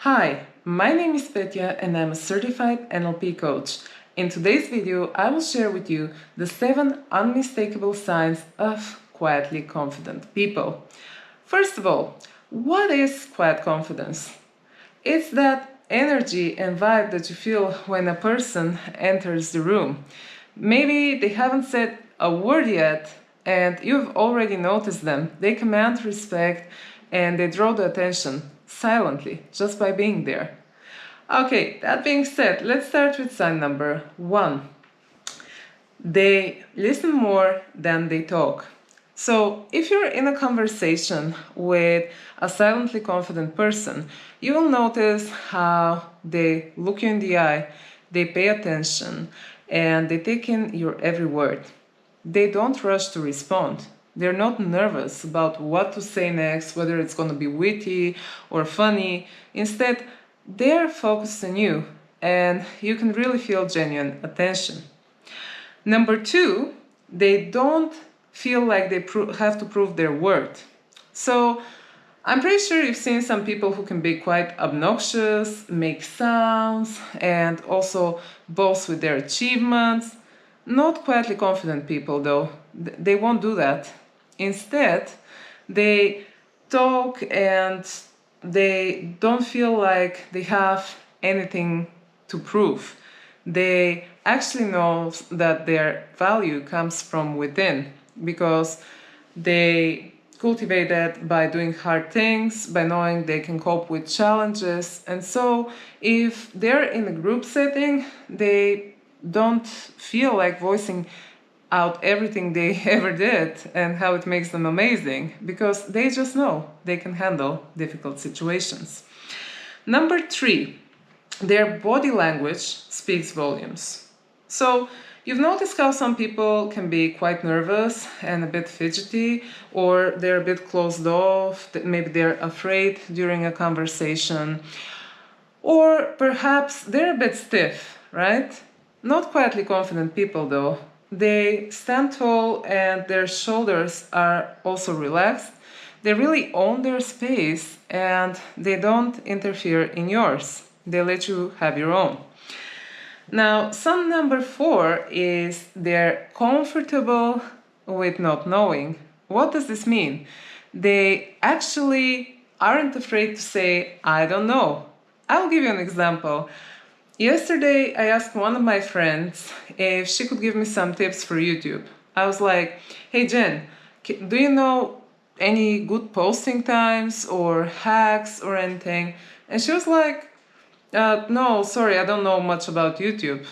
Hi, my name is Petya and I'm a Certified NLP Coach. In today's video, I will share with you the 7 unmistakable signs of quietly confident people. First of all, what is quiet confidence? It's that energy and vibe that you feel when a person enters the room. Maybe they haven't said a word yet and you've already noticed them. They command respect and they draw the attention silently just by being there. Okay, that being said, let's start with sign number 1. They listen more than they talk. So, if you're in a conversation with a silently confident person, you will notice how they look you in the eye, they pay attention, and they take in your every word. They don't rush to respond. They're not nervous about what to say next, whether it's going to be witty or funny. Instead, they're focused on you, and you can really feel genuine attention. Number 2, they don't feel like they have to prove their worth. So I'm pretty sure you've seen some people who can be quite obnoxious, make sounds, and also boast with their achievements. Not quietly confident people, though. They won't do that. Instead, they talk and they don't feel like they have anything to prove. They actually know that their value comes from within because they cultivate that by doing hard things, by knowing they can cope with challenges. And so if they're in a group setting, they don't feel like voicing out everything they ever did and how it makes them amazing because they just know they can handle difficult situations. Number 3, their body language speaks volumes. So you've noticed how some people can be quite nervous and a bit fidgety, or they're a bit closed off, maybe they're afraid during a conversation, or perhaps they're a bit stiff, right? Not quietly confident people though. They stand tall and their shoulders are also relaxed. They really own their space and they don't interfere in yours. They let you have your own. Now, sign number 4 is they're comfortable with not knowing. What does this mean? They actually aren't afraid to say, I don't know. I'll give you an example. Yesterday, I asked one of my friends if she could give me some tips for YouTube. I was like, hey Jen, do you know any good posting times or hacks or anything? And she was like, no, sorry, I don't know much about YouTube.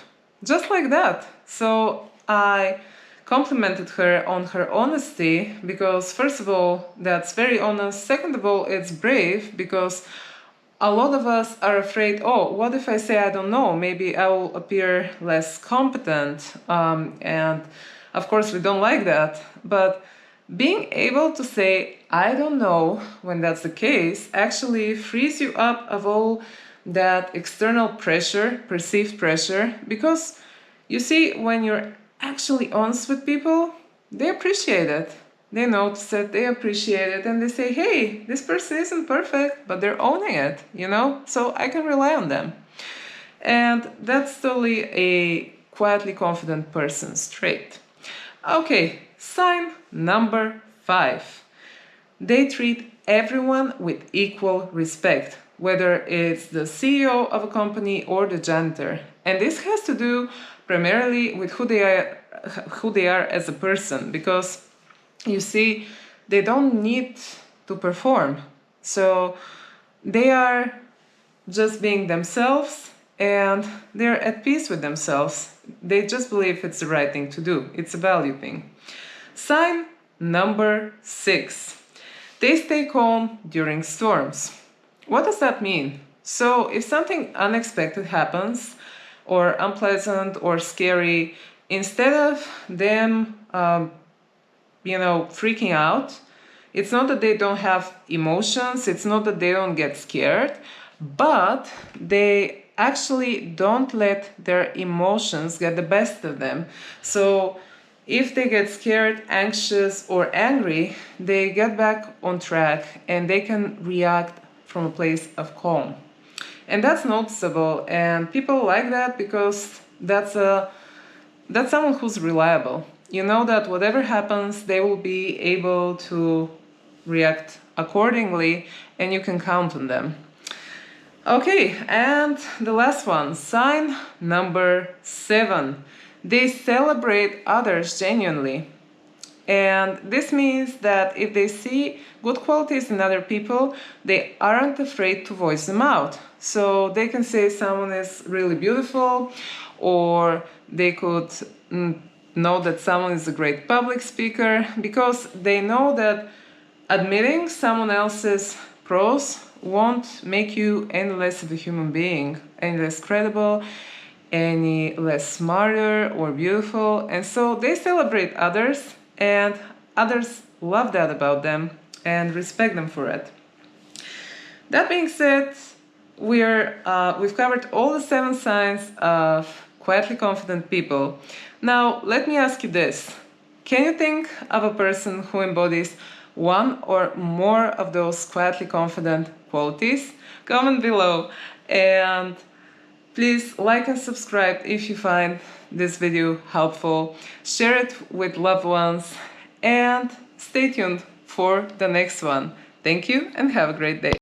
Just like that. So I complimented her on her honesty because, first of all, that's very honest. Second of all, it's brave because a lot of us are afraid, oh, what if I say I don't know? Maybe I will appear less competent. And of course, we don't like that. But being able to say, I don't know, when that's the case, actually frees you up of all that external pressure, perceived pressure, because you see, when you're actually honest with people, they appreciate it. They notice it, they appreciate it, and they say, hey, this person isn't perfect, but they're owning it, so I can rely on them. And that's totally a quietly confident person's trait. Okay, sign number 5. They treat everyone with equal respect, whether it's the CEO of a company or the janitor. And this has to do primarily with who they are as a person, because you see, they don't need to perform. So they are just being themselves and they're at peace with themselves. They just believe it's the right thing to do. It's a value thing. Sign number 6. They stay calm during storms. What does that mean? So if something unexpected happens, or unpleasant or scary, instead of them freaking out, it's not that they don't have emotions, it's not that they don't get scared, but they actually don't let their emotions get the best of them. So if they get scared, anxious, or angry, they get back on track and they can react from a place of calm. And that's noticeable, and people like that because that's someone who's reliable. You know that whatever happens, they will be able to react accordingly, and you can count on them. Okay, and the last one, sign number 7. They celebrate others genuinely. And this means that if they see good qualities in other people, they aren't afraid to voice them out. So they can say someone is really beautiful, or they could know that someone is a great public speaker, because they know that admitting someone else's pros won't make you any less of a human being, any less credible, any less smarter or beautiful. And so they celebrate others, and others love that about them and respect them for it. That being said, we've covered all the 7 signs of quietly confident people. Now, let me ask you this. Can you think of a person who embodies one or more of those quietly confident qualities? Comment below, and please like and subscribe if you find this video helpful. Share it with loved ones, and stay tuned for the next one. Thank you and have a great day.